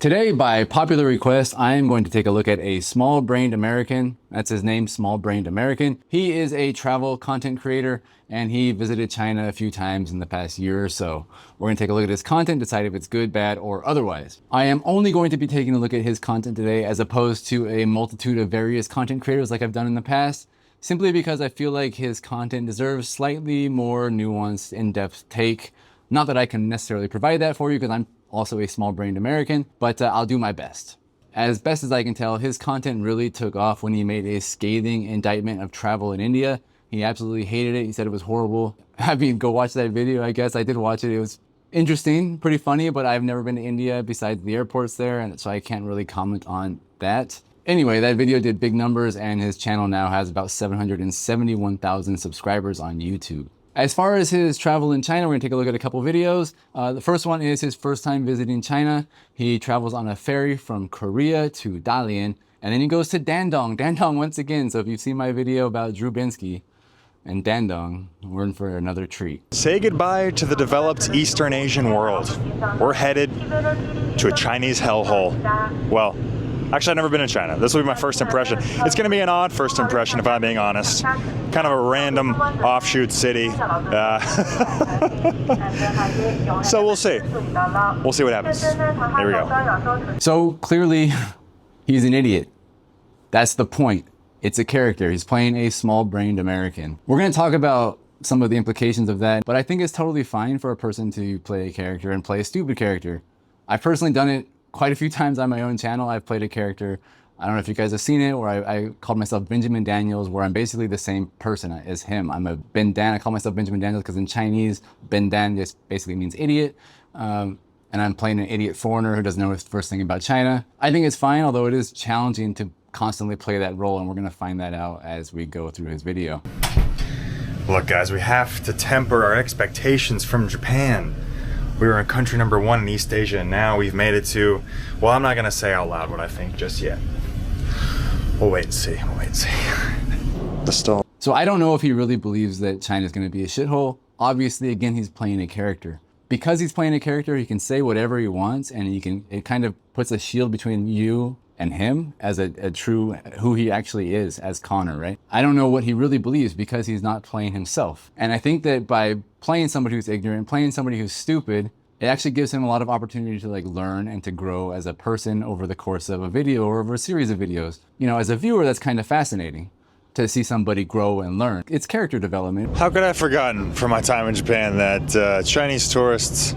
Today, by popular request, I am going to take a look at a small-brained American. That's his name, small-brained American. He is a travel content creator, and he visited China a few times in the past year or so. We're going to take a look at his content, decide if it's good, bad, or otherwise. I am only going to be taking a look at his content today as opposed to a multitude of various content creators like I've done in the past, simply because I feel like his content deserves slightly more nuanced, in-depth take. Not that I can necessarily provide that for you, because I'm also a small-brained American, but I'll do my best. As best as I can tell, his content really took off when he made a scathing indictment of travel in India. He absolutely hated it. He said it was horrible. I mean, go watch that video, I guess. I did watch it. It was interesting, pretty funny, but I've never been to India besides the airports there, and so I can't really comment on that. Anyway, that video did big numbers, and his channel now has about 771,000 subscribers on YouTube. As far as his travel in China, we're gonna take a look at a couple videos. The first one is his first time visiting China. He travels on a ferry from Korea to Dalian, and then he goes to Dandong. Dandong once again, so if you've seen my video about Drew Binsky and Dandong, we're in for another treat. Say goodbye to the developed Eastern Asian world. We're headed to a Chinese hellhole. Well, actually, I've never been to China. This will be my first impression. It's going to be an odd first impression, if I'm being honest. Kind of a random offshoot city. So we'll see. We'll see what happens. Here we go. So clearly, he's an idiot. That's the point. It's a character. He's playing a small-brained American. We're going to talk about some of the implications of that, but I think it's totally fine for a person to play a character and play a stupid character. I've personally done it quite a few times on my own channel. I've played a character, I don't know if you guys have seen it, where I called myself Benjamin Daniels, where I'm basically the same person as him. I'm a Ben Dan. I call myself Benjamin Daniels because in Chinese, Ben Dan just basically means idiot. And I'm playing an idiot foreigner who doesn't know the first thing about China. I think it's fine, although it is challenging to constantly play that role, and we're gonna find that out as we go through his video. Look, guys, we have to temper our expectations from Japan. We were in country number 1 in East Asia, and now we've made it to, well, I'm not gonna say out loud what I think just yet. We'll wait and see, we'll wait and see. So I don't know if he really believes that China's gonna be a shithole. Obviously, again, he's playing a character. Because he's playing a character, he can say whatever he wants, and it kind of puts a shield between you and him as a true, who he actually is as Connor, right? I don't know what he really believes because he's not playing himself. And I think that by playing somebody who's ignorant, playing somebody who's stupid, it actually gives him a lot of opportunity to like learn and to grow as a person over the course of a video or over a series of videos. You know, as a viewer, that's kind of fascinating to see somebody grow and learn. It's character development. How could I have forgotten from my time in Japan that Chinese tourists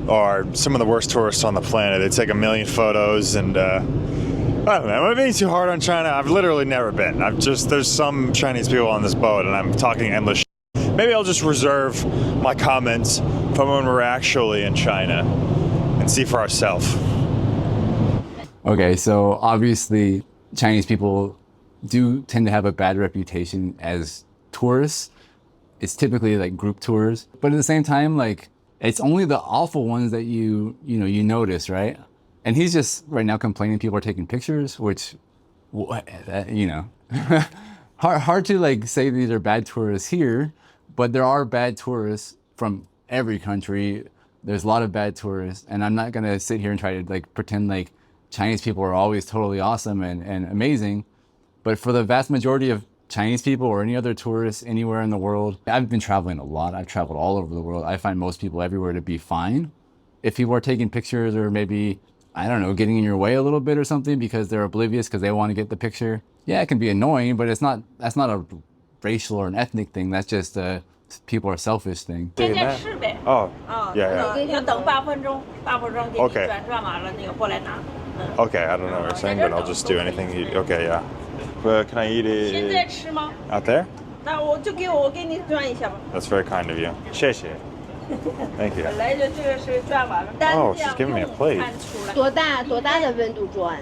are some of the worst tourists on the planet. They take a million photos and I don't know, am I being too hard on China? I've literally never been. There's some Chinese people on this boat and I'm talking endless shit. Maybe I'll just reserve my comments from when we're actually in China and see for ourselves. Okay, so obviously Chinese people do tend to have a bad reputation as tourists. It's typically like group tours, but at the same time, like it's only the awful ones that you notice, right? And he's just right now complaining people are taking pictures, which, you know, hard to like say these are bad tourists here, but there are bad tourists from every country. There's a lot of bad tourists, and I'm not gonna sit here and try to like pretend like Chinese people are always totally awesome and amazing. But for the vast majority of Chinese people or any other tourists anywhere in the world, I've been traveling a lot. I've traveled all over the world. I find most people everywhere to be fine. If people are taking pictures or maybe, I don't know, getting in your way a little bit or something because they're oblivious because they want to get the picture. Yeah, it can be annoying, but that's not a racial or an ethnic thing. That's just people are selfish thing. Oh, yeah. Okay. Okay, I don't know what you're saying, but I'll just do anything. Okay, yeah. But can I eat it out there? That's very kind of you. 谢谢. Thank you. Oh, she's giving me a plate. 多大的温度转？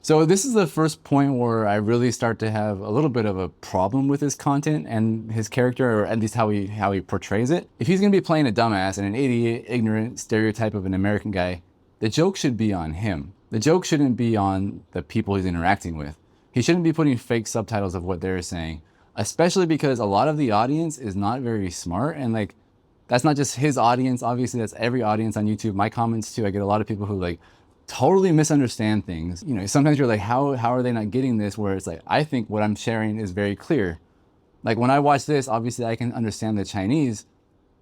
So this is the first point where I really start to have a little bit of a problem with his content and his character, or at least how he portrays it. If he's gonna be playing a dumbass and an idiot, ignorant stereotype of an American guy, the joke should be on him. The joke shouldn't be on the people he's interacting with. He shouldn't be putting fake subtitles of what they're saying, especially because a lot of the audience is not very smart, and like That's not just his audience. Obviously, that's every audience on YouTube. My comments too. I get a lot of people who like totally misunderstand things. You know, sometimes you're like, how are they not getting this? Where it's like, I think what I'm sharing is very clear. Like when I watch this, obviously I can understand the Chinese,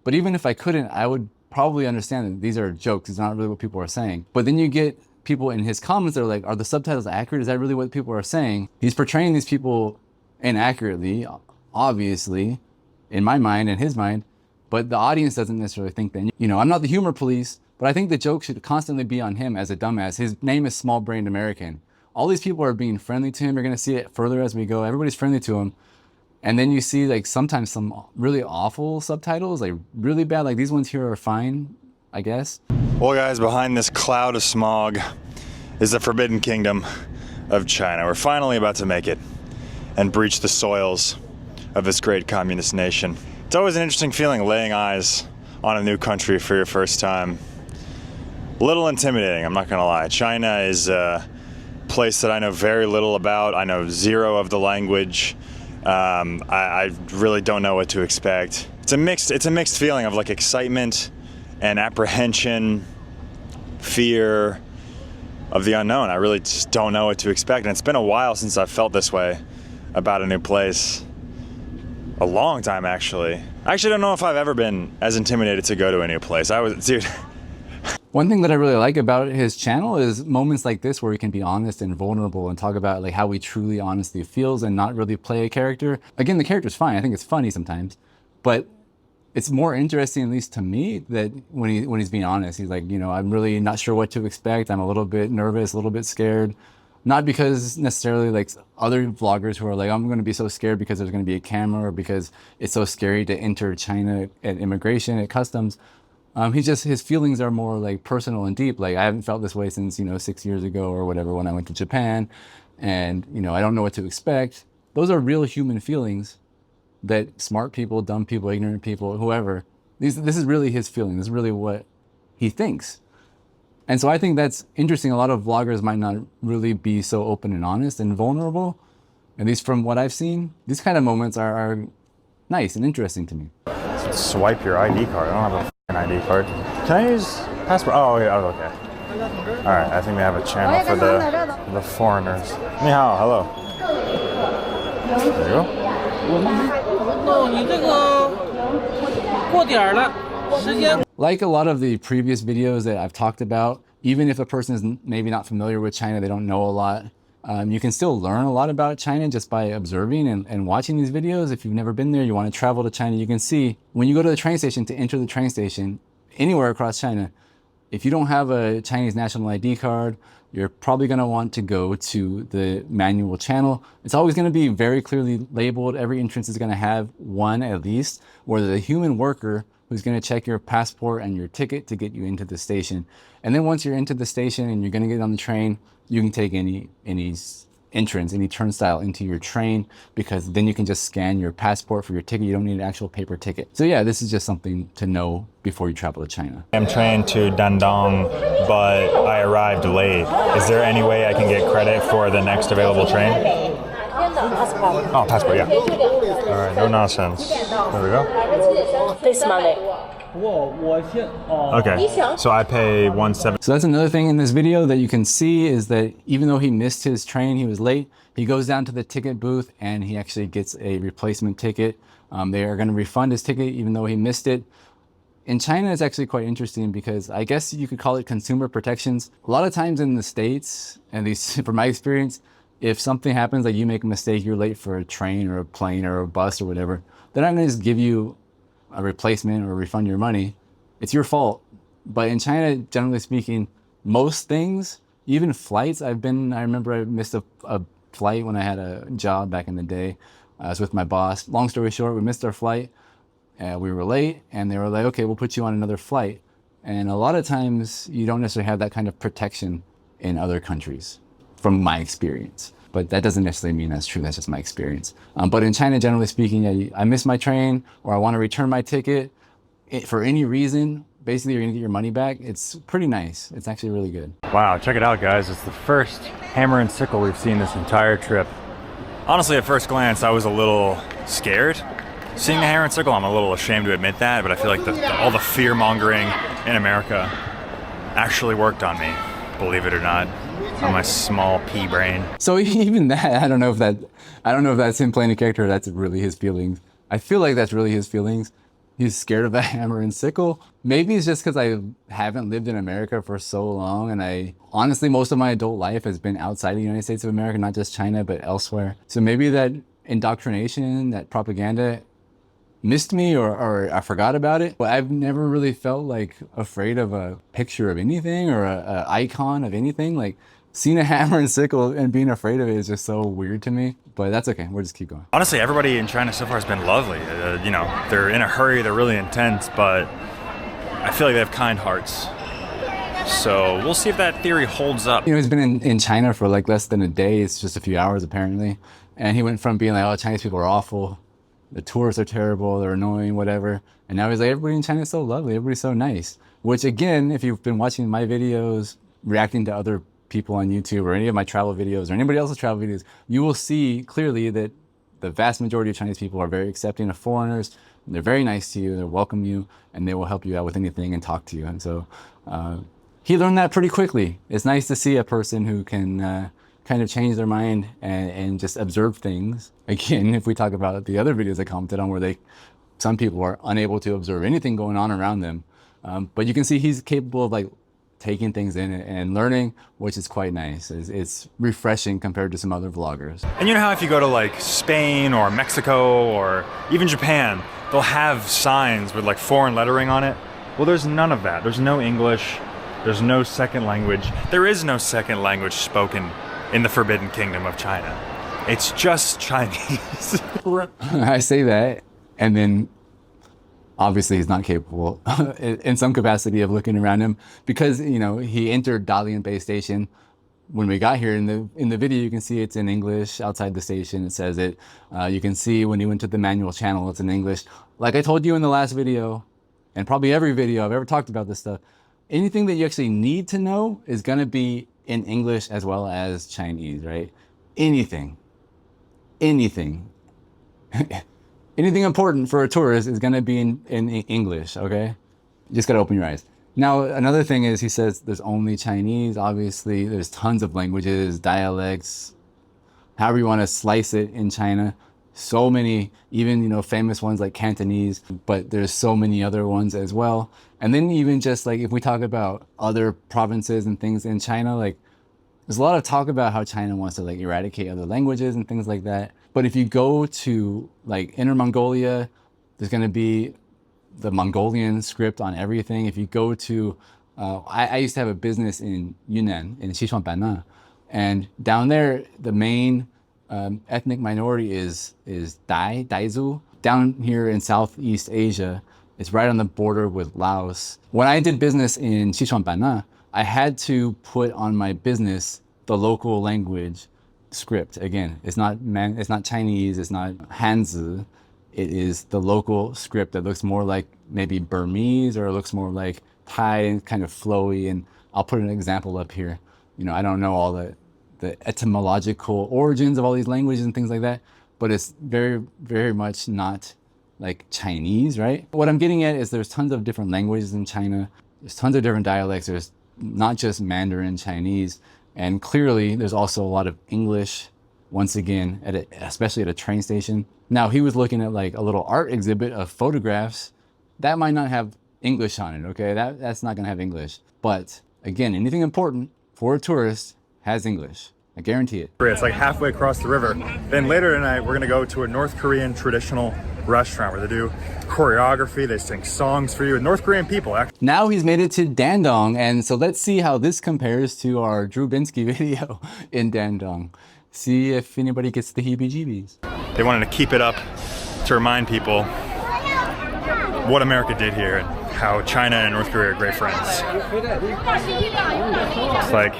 but even if I couldn't, I would probably understand that these are jokes. It's not really what people are saying. But then you get people in his comments that are like, are the subtitles accurate? Is that really what people are saying? He's portraying these people inaccurately, obviously, in my mind and his mind, but the audience doesn't necessarily think that. You know, I'm not the humor police, but I think the joke should constantly be on him as a dumbass. His name is Small Brained American. All these people are being friendly to him. You're gonna see it further as we go. Everybody's friendly to him. And then you see like sometimes some really awful subtitles, like really bad. Like these ones here are fine, I guess. Well guys, behind this cloud of smog is the Forbidden Kingdom of China. We're finally about to make it and breach the soils of this great communist nation. It's always an interesting feeling laying eyes on a new country for your first time. A little intimidating, I'm not gonna lie. China is a place that I know very little about. I know zero of the language. I really don't know what to expect. It's a mixed feeling of like excitement and apprehension, fear of the unknown. I really just don't know what to expect. And it's been a while since I've felt this way about a new place. A long time, actually. I actually don't know if I've ever been as intimidated to go to a new place. Dude. One thing that I really like about his channel is moments like this where he can be honest and vulnerable and talk about like how he truly honestly feels and not really play a character. Again, the character's fine. I think it's funny sometimes, but it's more interesting, at least to me, that when he's being honest, he's like, you know, I'm really not sure what to expect. I'm a little bit nervous, a little bit scared. Not because necessarily like other vloggers who are like, I'm going to be so scared because there's going to be a camera or because it's so scary to enter China at immigration, at customs. His feelings are more like personal and deep. Like I haven't felt this way since, you know, 6 years ago or whatever when I went to Japan, and, you know, I don't know what to expect. Those are real human feelings that smart people, dumb people, ignorant people, whoever, this is really his feeling. This is really what he thinks. And so I think that's interesting. A lot of vloggers might not really be so open and honest and vulnerable. At least from what I've seen, these kind of moments are nice and interesting to me. Swipe your ID card. I don't have a ID card. Can I use passport? Oh, yeah, oh, okay. All right, I think we have a channel for the foreigners. Ni hao, hello. There you go. Like a lot of the previous videos that I've talked about, even if a person is maybe not familiar with China, they don't know a lot, you can still learn a lot about China just by observing and watching these videos. If you've never been there, you want to travel to China, you can see when you go to the train station, to enter the train station anywhere across China, if you don't have a Chinese national ID card, you're probably going to want to go to the manual channel. It's always going to be very clearly labeled. Every entrance is going to have one at least, where the human worker who's going to check your passport and your ticket to get you into the station. And then once you're into the station and you're going to get on the train, you can take any entrance, any turnstile into your train, because then you can just scan your passport for your ticket. You don't need an actual paper ticket. So yeah, this is just something to know before you travel to China. I'm trained to Dandong, but I arrived late. Is there any way I can get credit for the next available train? Oh, passport, yeah. All right, no nonsense. There we go. This money. Okay, so I pay $170. So that's another thing in this video that you can see is that even though he missed his train, he was late, he goes down to the ticket booth and he actually gets a replacement ticket. They are going to refund his ticket even though he missed it. In China, it's actually quite interesting because I guess you could call it consumer protections. A lot of times in the States, at least from my experience, if something happens, like you make a mistake, you're late for a train or a plane or a bus or whatever, they're not going to just give you a replacement or refund your money. It's your fault. But in China, generally speaking, most things, even flights, I remember I missed a flight when I had a job back in the day. I was with my boss. Long story short, we missed our flight. We were late and they were like, okay, we'll put you on another flight. And a lot of times you don't necessarily have that kind of protection in other countries, from my experience. But that doesn't necessarily mean that's true. That's just my experience. But in China, generally speaking, I missed my train or I want to return my ticket for any reason. Basically, you're going to get your money back. It's pretty nice. It's actually really good. Wow, check it out, guys. It's the first hammer and sickle we've seen this entire trip. Honestly, at first glance, I was a little scared. Seeing the hair in circle, I'm a little ashamed to admit that, but I feel like all the fear mongering in America actually worked on me, believe it or not, on my small pea brain. So even that, I don't know if that's him playing a character or that's really his feelings. I feel like that's really his feelings. He's scared of a hammer and sickle. Maybe it's just because I haven't lived in America for so long, and honestly, most of my adult life has been outside the United States of America, not just China, but elsewhere. So maybe that indoctrination, that propaganda missed me or I forgot about it. But I've never really felt like afraid of a picture of anything or a icon of anything. Like seeing a hammer and sickle and being afraid of it is just so weird to me, but that's okay. We'll just keep going. Honestly, everybody in China so far has been lovely. They're in a hurry, they're really intense, but I feel like they have kind hearts. So we'll see if that theory holds up. He's been in China for like less than a day. It's just a few hours apparently. And he went from being like, oh, Chinese people are awful, the tourists are terrible, they're annoying, whatever. And now he's like, everybody in China is so lovely, everybody's so nice. Which again, if you've been watching my videos, reacting to other people on YouTube or any of my travel videos or anybody else's travel videos, you will see clearly that the vast majority of Chinese people are very accepting of foreigners. They're very nice to you, they welcome you, and they will help you out with anything and talk to you. And so he learned that pretty quickly. It's nice to see a person who can kind of change their mind and just observe things. Again, if we talk about the other videos I commented on where some people are unable to observe anything going on around them. But you can see he's capable of like taking things in and learning, which is quite nice. It's refreshing compared to some other vloggers. And you know how if you go to like Spain or Mexico or even Japan, they'll have signs with like foreign lettering on it? Well, there's none of that. There's no English. There's no second language. There is no second language spoken in the Forbidden Kingdom of China. It's just Chinese. I say that, and then obviously he's not capable in some capacity of looking around him because, he entered Dalian Base Station. When we got here in the video, you can see it's in English outside the station. It says it. You can see when he went to the manual channel, it's in English. Like I told you in the last video, and probably every video I've ever talked about this stuff, anything that you actually need to know is going to be in English as well as Chinese, right? Anything important for a tourist is going to be in English, okay? You just got to open your eyes. Now, another thing is he says there's only Chinese. Obviously, there's tons of languages, dialects, however you want to slice it in China. So many, even, famous ones like Cantonese, but there's so many other ones as well. And then even just like, if we talk about other provinces and things in China, like there's a lot of talk about how China wants to like eradicate other languages and things like that. But if you go to like Inner Mongolia, there's going to be the Mongolian script on everything. If you go to, I used to have a business in Yunnan, in Sichuan, and down there, the main ethnic minority is Daizu. Down here in Southeast Asia, it's right on the border with Laos. When I did business in Sichuan, I had to put on my business the local language script. Again, it's not Chinese, it's not Hanzi. It is the local script that looks more like maybe Burmese or it looks more like Thai and kind of flowy. And I'll put an example up here. I don't know all the etymological origins of all these languages and things like that, but it's very, very much not like Chinese, right? What I'm getting at is there's tons of different languages in China. There's tons of different dialects. There's not just Mandarin Chinese. And clearly there's also a lot of English, once again, especially at a train station. Now he was looking at like a little art exhibit of photographs. That might not have English on it, okay? That's not gonna have English. But again, anything important for a tourist has English. I guarantee it. It's like halfway across the river. Then later tonight, we're gonna go to a North Korean traditional restaurant where they do choreography, they sing songs for you, with North Korean people. Now he's made it to Dandong, and so let's see how this compares to our Drew Binsky video in Dandong. See if anybody gets the heebie-jeebies. They wanted to keep it up to remind people what America did here and how China and North Korea are great friends. It's like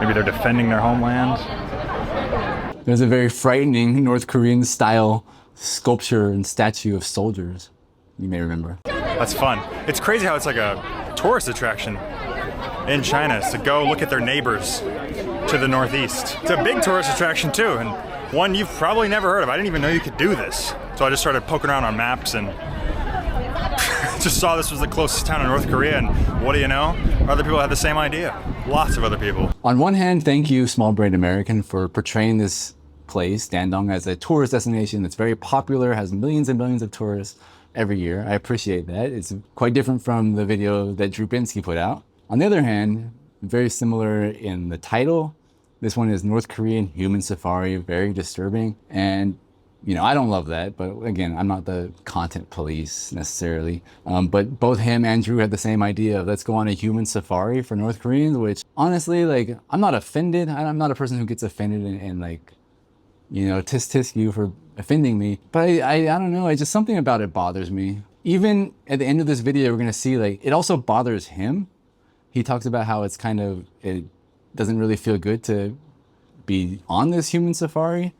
maybe they're defending their homeland. There's a very frightening North Korean style sculpture and statue of soldiers, you may remember. That's fun. It's crazy how it's like a tourist attraction in China is to go look at their neighbors to the northeast. It's a big tourist attraction too, and one you've probably never heard of. I didn't even know you could do this. So I just started poking around on maps and just saw this was the closest town in North Korea, and what do you know? Other people had the same idea. Lots of other people. On one hand, thank you, Small Brain American, for portraying this place, Dandong, as a tourist destination that's very popular, has millions and millions of tourists every year. I appreciate that. It's quite different from the video that Drew Binsky put out. On the other hand, very similar in the title. This one is North Korean Human Safari, very disturbing. And you know, I don't love that, but again, I'm not the content police necessarily. But both him and Drew had the same idea of let's go on a human safari for North Koreans, which honestly, like, I'm not offended. I'm not a person who gets offended and like, you know, tisk you for offending me. But I don't know, just something about it bothers me. Even at the end of this video, we're gonna see like, it also bothers him. He talks about how it's kind of, it doesn't really feel good to be on this human safari.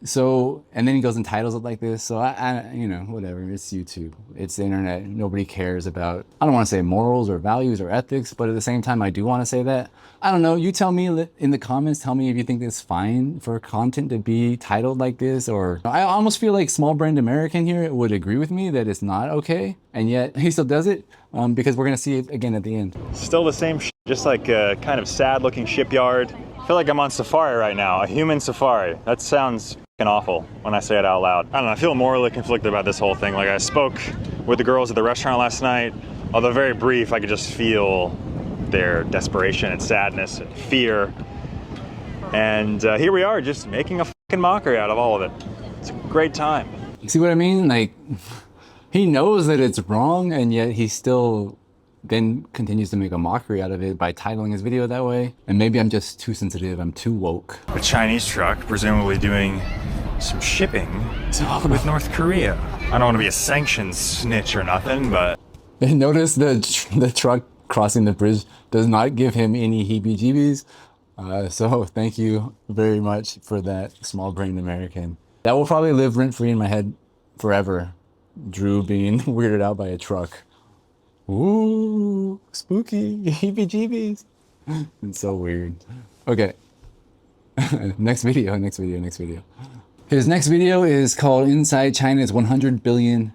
So, and then he goes and titles it like this. So I you know, whatever, it's YouTube, it's the internet. Nobody cares about, I don't want to say morals or values or ethics, but at the same time, I do want to say that. I don't know, you tell me in the comments, tell me if you think it's fine for content to be titled like this, or I almost feel like Small Brain American here would agree with me that it's not okay. And yet he still does it because we're going to see it again at the end. Still the same just like a kind of sad looking shipyard. I feel like I'm on safari right now, a human safari. That sounds awful when I say it out loud. I don't know, I feel morally conflicted about this whole thing. Like, I spoke with the girls at the restaurant last night. Although very brief, I could just feel their desperation and sadness and fear. And here we are, just making a fucking mockery out of all of it. It's a great time. See what I mean? Like, he knows that it's wrong, and yet he still then continues to make a mockery out of it by titling his video that way. And maybe I'm just too sensitive, I'm too woke. A Chinese truck, presumably doing some shipping with North Korea. I don't want to be a sanctions snitch or nothing, but... Notice the truck crossing the bridge does not give him any heebie-jeebies. So thank you very much for that, Small Brain American. That will probably live rent-free in my head forever. Drew being weirded out by a truck. Ooh, spooky, heebie-jeebies. It's so weird. Okay, next video. His next video is called Inside China's $100 Billion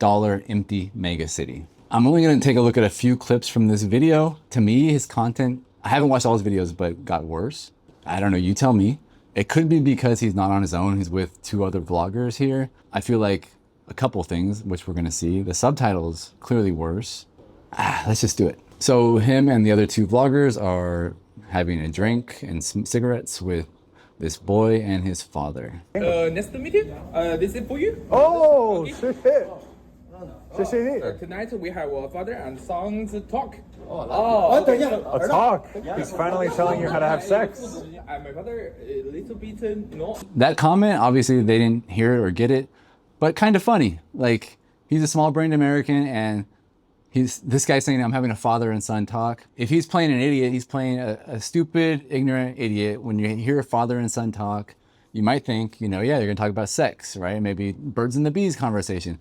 Empty Mega City. I'm only gonna take a look at a few clips from this video. To me, his content, I haven't watched all his videos, but got worse. I don't know, you tell me. It could be because he's not on his own, he's with two other vloggers here. I feel like a couple things, which we're gonna see. The subtitles, clearly worse. Let's just do it. So him and the other two vloggers are having a drink and some cigarettes with this boy and his father. Nice to meet you. This is for you. Oh, Okay. shit. Tonight we have a father and son's talk. A talk. He's finally telling you how to have sex. My father a little bit no. That comment, obviously they didn't hear it or get it, but kind of funny. Like, he's a small-brained American and this guy's saying I'm having a father and son talk. If he's playing an idiot, he's playing a stupid, ignorant idiot. When you hear a father and son talk, you might think, you know, yeah, they're gonna talk about sex, right? Maybe birds and the bees conversation.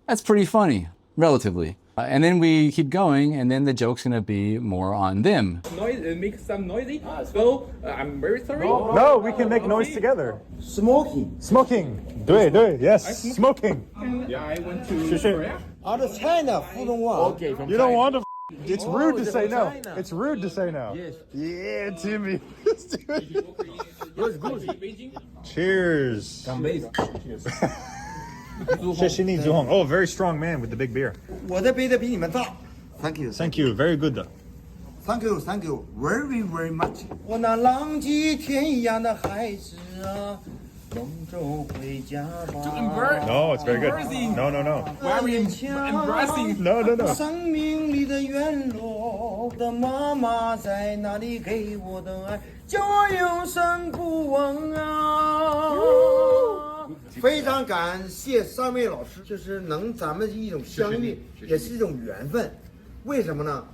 That's pretty funny, relatively. And then we keep going, and then the joke's gonna be more on them. Noise, make some noisy. So I'm very sorry. No, we can make noise together. Smoking. Smoking. 对, yes, smoking. Yeah, I went to Korea. Out of China, 福州话. Okay, from You don't China. want to. It's rude to say no. China. It's rude to say no. Yes. Yeah, Timmy. Let's do it. Yes, good. Beijing. Cheers. 干杯。谢谢你, Zuhong. Oh, very strong man with the big beer. 我的杯子比你们大。Thank you. Thank you. Very good. Thank you. Thank you. Very, very much. 我那浪迹天涯的孩子啊，龙舟回家吧。 No, it's very good. No. Very embarrassing. No. 生命里的缘落，我的妈妈在哪里给我的爱，叫我永生不忘啊！非常感谢三位老师，就是能咱们一种相遇，也是一种缘分。为什么呢？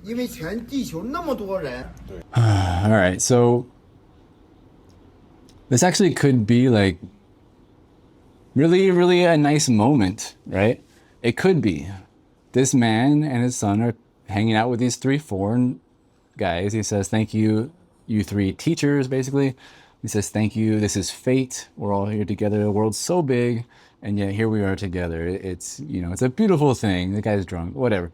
因为全地球那么多人。All right, so this actually could be like really, really a nice moment, right? It could be. This man and his son are hanging out with these three foreign guys. He says, thank you, you three teachers, basically. He says, thank you, this is fate. We're all here together. The world's so big. and yet here we are together. It's, you know, it's a beautiful thing. The guy's drunk, whatever.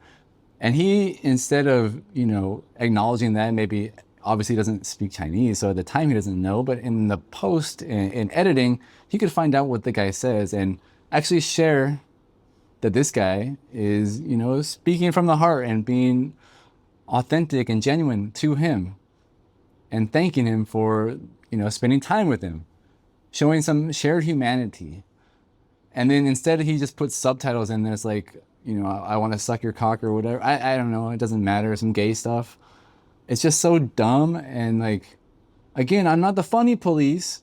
And he, instead of, you know, acknowledging that, maybe obviously doesn't speak Chinese, so at the time he doesn't know, but in the post, in editing, he could find out what the guy says and actually share that this guy is, you know, speaking from the heart and being authentic and genuine to him and thanking him for, you know, spending time with him, showing some shared humanity. And then instead he just puts subtitles in there. It's like, you know, I want to suck your cock or whatever. I don't know. It doesn't matter. Some gay stuff. It's just so dumb. And like, again, I'm not the funny police,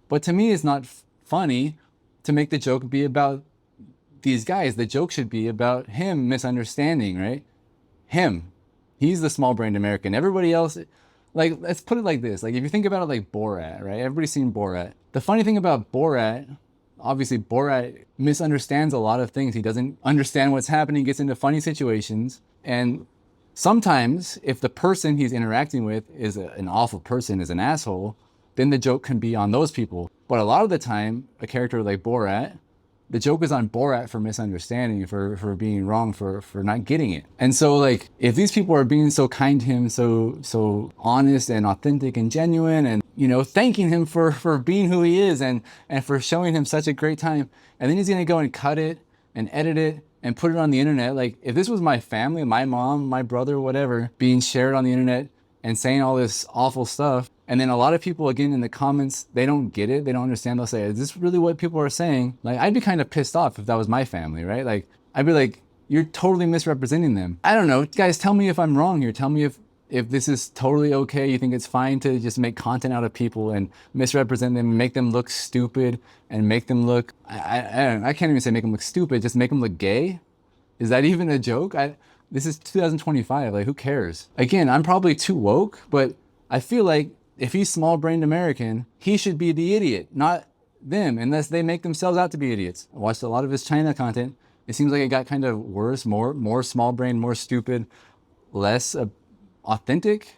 but to me, it's not funny to make the joke be about these guys. The joke should be about him misunderstanding, right? Him. He's the small-brained American. Everybody else, like, let's put it like this. Like, if you think about it like Borat, right? Everybody's seen Borat. The funny thing about Borat, obviously Borat misunderstands a lot of things. He doesn't understand what's happening, gets into funny situations. And sometimes if the person he's interacting with is an awful person, is an asshole, then the joke can be on those people. But a lot of the time, a character like Borat, the joke is on Borat for misunderstanding, for being wrong, for not getting it. And so like, if these people are being so kind to him, so honest and authentic and genuine, and, you know, thanking him for being who he is and for showing him such a great time, and then he's gonna go and cut it and edit it and put it on the internet. Like, if this was my family, my mom, my brother, whatever, being shared on the internet and saying all this awful stuff, and then a lot of people, again, in the comments, they don't get it. They don't understand. They'll say, is this really what people are saying? Like, I'd be kind of pissed off if that was my family, right? Like, I'd be like, you're totally misrepresenting them. I don't know. Guys, tell me if I'm wrong here. Tell me if this is totally okay. You think it's fine to just make content out of people and misrepresent them, make them look stupid and make them look, I can't even say make them look stupid, just make them look gay? Is that even a joke? This is 2025. Like, who cares? Again, I'm probably too woke, but I feel like if he's small-brained American, he should be the idiot, not them, unless they make themselves out to be idiots. I watched a lot of his China content. It seems like it got kind of worse, more small-brained, more stupid, less authentic.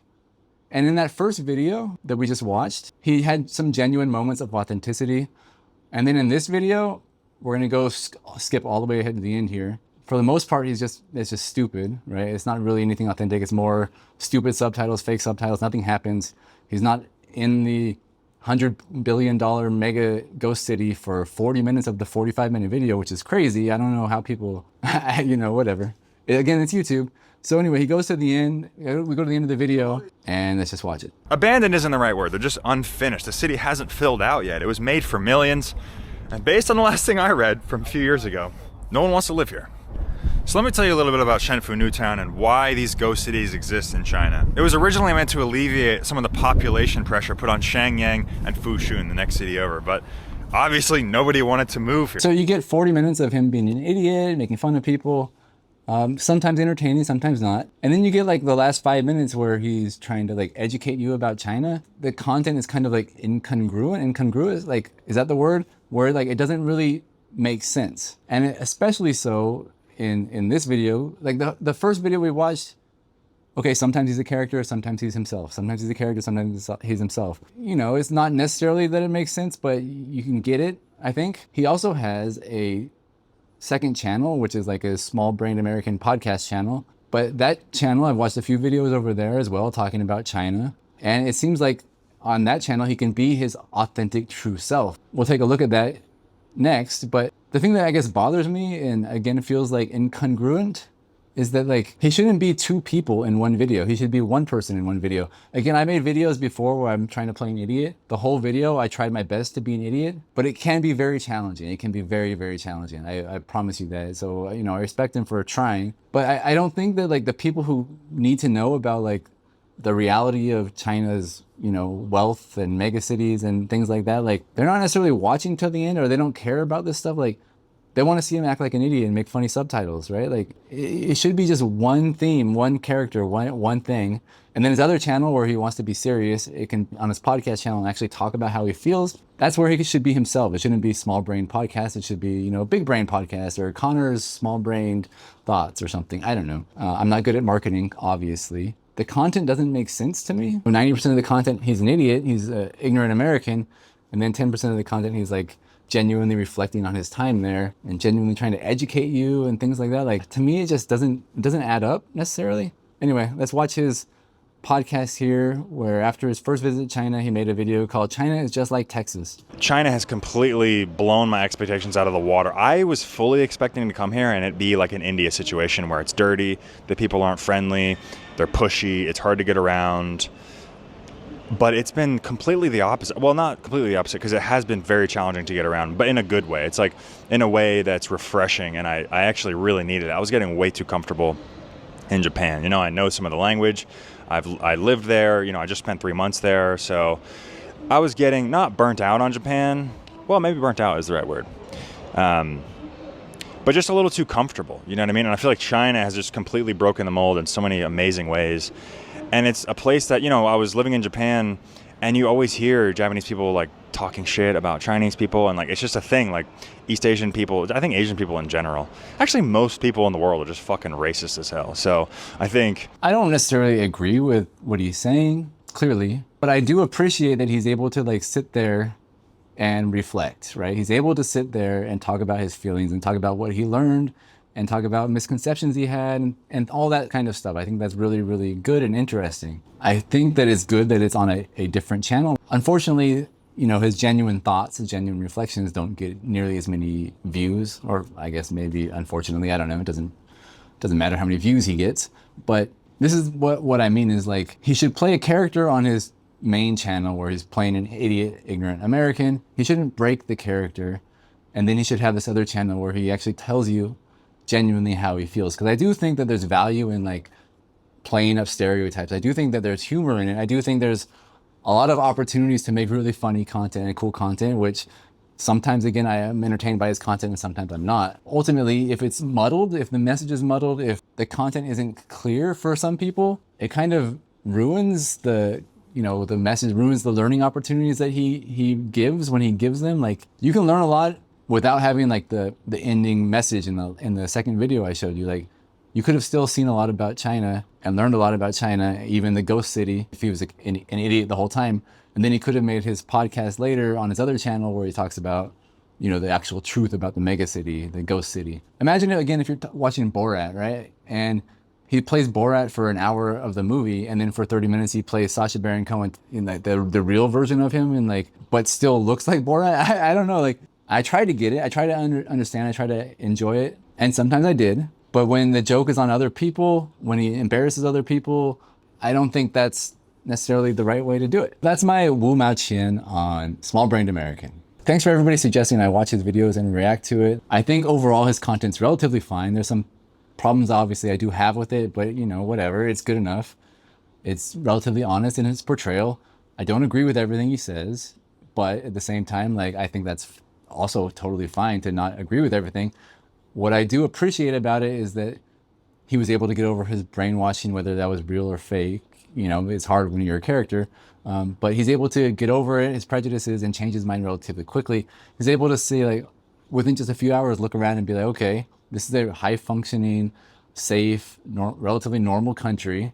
And in that first video that we just watched, he had some genuine moments of authenticity. And then in this video, we're gonna go skip all the way ahead to the end here. For the most part, it's just stupid, right? It's not really anything authentic. It's more stupid subtitles, fake subtitles, nothing happens. He's not in the $100 billion mega ghost city for 40 minutes of the 45-minute video, which is crazy. I don't know how people, you know, whatever. Again, it's YouTube. So anyway, he goes to the end. We go to the end of the video, and let's just watch it. Abandoned isn't the right word. They're just unfinished. The city hasn't filled out yet. It was made for millions. And based on the last thing I read from a few years ago, no one wants to live here. So let me tell you a little bit about Shenfu Newtown and why these ghost cities exist in China. It was originally meant to alleviate some of the population pressure put on Shenyang and Fushun, the next city over, but obviously nobody wanted to move here. So you get 40 minutes of him being an idiot, making fun of people, sometimes entertaining, sometimes not. And then you get like the last 5 minutes where he's trying to like educate you about China. The content is kind of like incongruous, like, is that the word? Where like it doesn't really make sense. And especially so in this video, like the first video we watched, okay, sometimes he's a character, sometimes he's himself. Sometimes he's a character, sometimes he's himself. You know, it's not necessarily that it makes sense, but you can get it, I think. He also has a second channel, which is like a small-brained American podcast channel. But that channel, I've watched a few videos over there as well, talking about China. And it seems like on that channel, he can be his authentic, true self. We'll take a look at that next, but the thing that I guess bothers me, and again feels like incongruent, is that like he shouldn't be two people in one video. He should be one person in one video. Again, I made videos before where I'm trying to play an idiot. The whole video, I tried my best to be an idiot, but it can be very challenging. It can be very, very challenging. I promise you that. So, you know, I respect him for trying, but I don't think that like the people who need to know about like the reality of China's, you know, wealth and mega cities and things like that, like they're not necessarily watching till the end, or they don't care about this stuff. Like they want to see him act like an idiot and make funny subtitles, right? Like it should be just one theme, one character, one thing. And then his other channel where he wants to be serious, it can, on his podcast channel, and actually talk about how he feels. That's where he should be himself. It shouldn't be Small Brain Podcast. It should be, you know, Big Brain Podcast or Connor's Small Brained Thoughts or something. I don't know. I'm not good at marketing, obviously. The content doesn't make sense to me. 90% of the content, he's an idiot. He's an ignorant American. And then 10% of the content, he's like genuinely reflecting on his time there and genuinely trying to educate you and things like that. Like, to me, it just doesn't add up necessarily. Anyway, let's watch his podcast here, where after his first visit to China, he made a video called "China is Just Like Texas." China has completely blown my expectations out of the water. I was fully expecting to come here and it be like an India situation where it's dirty, the people aren't friendly, they're pushy, it's hard to get around. But it's been completely the opposite. Well, not completely the opposite, because it has been very challenging to get around, but in a good way. It's like in a way that's refreshing, and I actually really needed it. I was getting way too comfortable in Japan. You know, I know some of the language. I lived there. You know, I just spent 3 months there. So I was getting not burnt out on Japan. Well, maybe burnt out is the right word. But just a little too comfortable. You know what I mean? And I feel like China has just completely broken the mold in so many amazing ways. And it's a place that, you know, I was living in Japan, and you always hear Japanese people like talking shit about Chinese people, and like it's just a thing. Like East Asian people, I think Asian people in general, actually most people in the world are just fucking racist as hell. So I don't necessarily agree with what he's saying, clearly, but I do appreciate that he's able to like sit there and reflect, right? He's able to sit there and talk about his feelings and talk about what he learned and talk about misconceptions he had and all that kind of stuff. I think that's really, really good and interesting. I think that it's good that it's on a different channel. Unfortunately, you know, his genuine thoughts, his genuine reflections don't get nearly as many views, or I guess maybe, unfortunately, I don't know. It doesn't matter how many views he gets. But this is what I mean is, like, he should play a character on his main channel where he's playing an idiot, ignorant American. He shouldn't break the character. And then he should have this other channel where he actually tells you genuinely how he feels. Because I do think that there's value in like playing up stereotypes. I do think that there's humor in it. I do think there's a lot of opportunities to make really funny content and cool content, which sometimes, again, I am entertained by his content and sometimes I'm not. Ultimately, if it's muddled, if the message is muddled, if the content isn't clear for some people, it kind of ruins the message, ruins the learning opportunities that he gives when he gives them. Like, you can learn a lot without having like the ending message in the second video I showed you. Like, you could have still seen a lot about China and learned a lot about China, even the ghost city, if he was an idiot the whole time. And then he could have made his podcast later on his other channel where he talks about, you know, the actual truth about the mega city, the ghost city. Imagine it again if you're watching Borat, right? And he plays Borat for an hour of the movie, and then for 30 minutes he plays Sacha Baron Cohen in like the real version of him, and like, but still looks like Borat. I don't know, like, I try to get it. I try to understand. I try to enjoy it. And sometimes I did. But when the joke is on other people, when he embarrasses other people, I don't think that's necessarily the right way to do it. That's my Wu Mao Qian on Small Brained American. Thanks for everybody suggesting I watch his videos and react to it. I think overall his content's relatively fine. There's some problems, obviously, I do have with it, but, you know, whatever. It's good enough. It's relatively honest in his portrayal. I don't agree with everything he says, but at the same time, like, I think that's also totally fine to not agree with everything. What I do appreciate about it is that he was able to get over his brainwashing, whether that was real or fake. You know, it's hard when you're a character, but he's able to get over it, his prejudices, and change his mind relatively quickly. He's able to see, like, within just a few hours, look around and be like, okay, this is a high-functioning, safe, relatively normal country.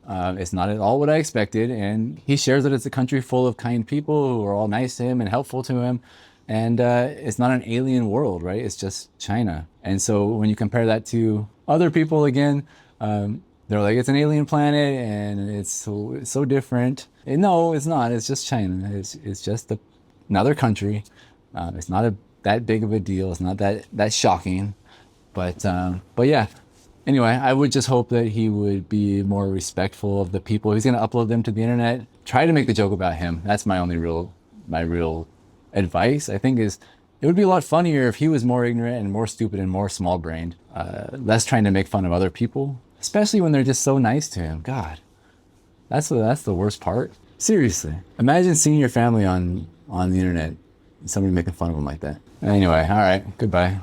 It's not at all what I expected, and he shares that it's a country full of kind people who are all nice to him and helpful to him. And it's not an alien world, right? It's just China. And so when you compare that to other people, again, they're like, it's an alien planet and it's so different. And no, it's not. It's just China. It's just another country. It's not that big of a deal. It's not that shocking. But yeah. Anyway, I would just hope that he would be more respectful of the people. He's going to upload them to the internet. Try to make the joke about him. That's my real advice, I think, is it would be a lot funnier if he was more ignorant and more stupid and more small-brained, less trying to make fun of other people, especially when they're just so nice to him. God, that's the worst part. Seriously, imagine seeing your family on the internet and somebody making fun of them like that. Anyway, all right, goodbye.